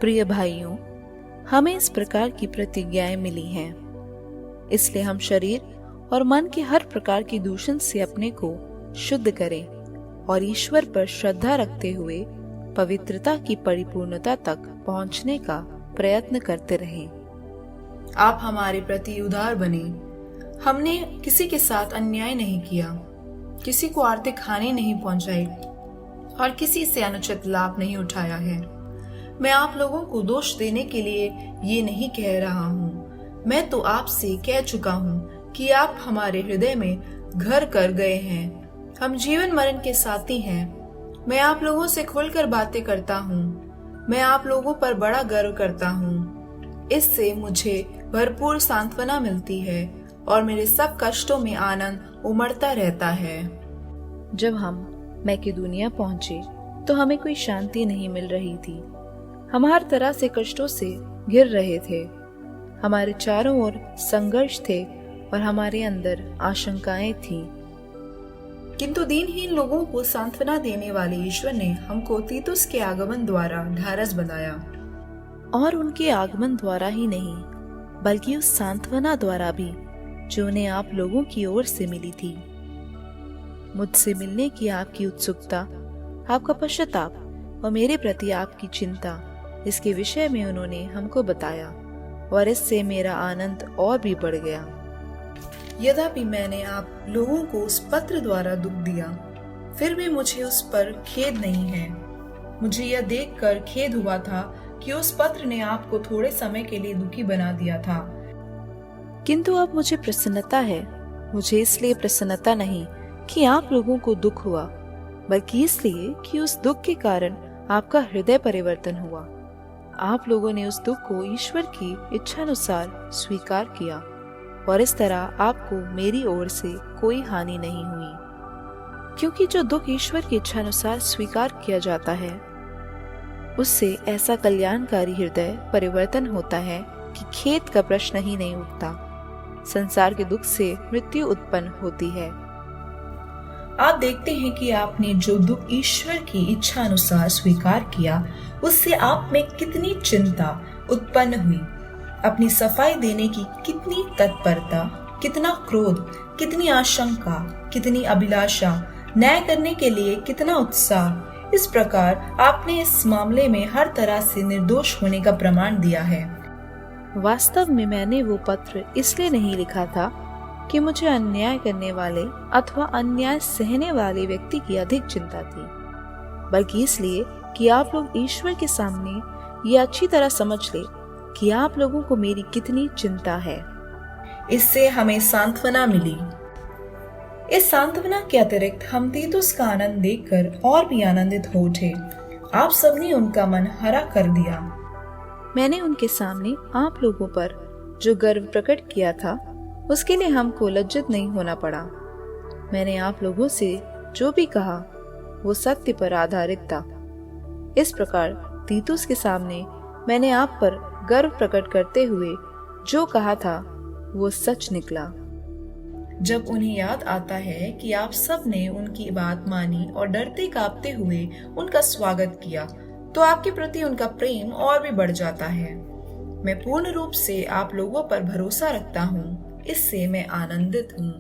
प्रिय भाइयों, हमें इस प्रकार की प्रतिज्ञाएं मिली हैं, इसलिए हम शरीर और मन के हर प्रकार की दूषण से अपने को शुद्ध करें और ईश्वर पर श्रद्धा रखते हुए पवित्रता की परिपूर्णता तक पहुंचने का प्रयत्न करते रहें। आप हमारे प्रति उदार बने। हमने किसी के साथ अन्याय नहीं किया, किसी को आर्थिक हानि नहीं पहुंचाई और किसी से अनुचित लाभ नहीं उठाया है। मैं आप लोगों को दोष देने के लिए ये नहीं कह रहा हूँ। मैं तो आपसे कह चुका हूँ कि आप हमारे हृदय में घर कर गए हैं। हम जीवन मरण के साथी हैं। मैं आप लोगों से खुलकर बातें करता हूँ। मैं आप लोगों पर बड़ा गर्व करता हूँ। इससे मुझे भरपूर सांत्वना मिलती है और मेरे सब कष्टों में आनंद उमड़ता रहता है। जब हम मैकेडोनिया पहुंचे तो हमें कोई शांति नहीं मिल रही थी। हम हर तरह से कष्टों से घिर रहे थे। हमारे चारों ओर संघर्ष थे और हमारे अंदर आशंकाएं थीं। किंतु दीनहीन लोगों को सांत्वना देने वाले ईश्वर ने हमको तीतुस के आगमन द्वारा ढारस बनाया। और उनके आगमन द्वारा ही नहीं, बल्कि उस सांत्वना द्वारा भी जो उन्हें आप लोगों की ओर से मिली थी। मुझसे मिलने की आपकी उत्सुकता, आपका पश्चाताप और मेरे प्रति आपकी चिंता, इसके विषय में उन्होंने हमको बताया और इससे मेरा आनंद और भी बढ़ गया। यद्यपि मैंने आप लोगों को उस पत्र द्वारा दुख दिया, फिर भी मुझे उस पर खेद नहीं है। मुझे यह देखकर खेद हुआ था कि उस पत्र ने आपको थोड़े समय के लिए दुखी बना दिया था। किंतु अब मुझे प्रसन्नता है। मुझे इसलिए प्रसन्नता नहीं कि आप लोगों को दुख हुआ, बल्कि इसलिए कि उस दुख के कारण आपका हृदय परिवर्तन हुआ। आप लोगों ने उस दुख को ईश्वर की इच्छानुसार स्वीकार किया और इस तरह आपको मेरी ओर से कोई हानि नहीं हुई। क्योंकि जो दुख ईश्वर की इच्छानुसार स्वीकार किया जाता है, उससे ऐसा कल्याणकारी हृदय परिवर्तन होता है कि खेद का प्रश्न ही नहीं उठता। संसार के दुख से मृत्यु उत्पन्न होती है। आप देखते हैं कि आपने जो दुख ईश्वर की इच्छा अनुसार स्वीकार किया, उससे आप में कितनी चिंता उत्पन्न हुई। अपनी सफाई देने की कितनी तत्परता, कितना क्रोध, कितनी आशंका, कितनी अभिलाषा, न्याय करने के लिए कितना उत्साह। इस प्रकार आपने इस मामले में हर तरह से निर्दोष होने का प्रमाण दिया है। वास्तव में मैंने वो पत्र इसलिए नहीं लिखा था कि मुझे अन्याय करने वाले अथवा अन्याय सहने वाले व्यक्ति की अधिक चिंता थी, बल्कि इसलिए कि आप लोग ईश्वर के सामने ये अच्छी तरह समझ ले कि आप लोगों को मेरी कितनी चिंता है। इससे हमें सांत्वना मिली। इस सांत्वना के अतिरिक्त हम तीतुस का आनंद देखकर और भी आनंदित हो उठे। आप सबने उनका मन हरा कर दिया। मैंने उनके सामने आप लोगों पर जो गर्व प्रकट किया था, उसके लिए हमको लज्जित नहीं होना पड़ा। मैंने आप लोगों से जो भी कहा वो सत्य पर आधारित था। इस प्रकार तीतुस के सामने मैंने आप पर गर्व प्रकट करते हुए जो कहा था वो सच निकला। जब उन्हें याद आता है कि आप सब ने उनकी बात मानी और डरते कांपते हुए उनका स्वागत किया, तो आपके प्रति उनका प्रेम और भी बढ़ जाता है। मैं पूर्ण रूप से आप लोगों पर भरोसा रखता हूँ। इससे मैं आनंदित हूँ।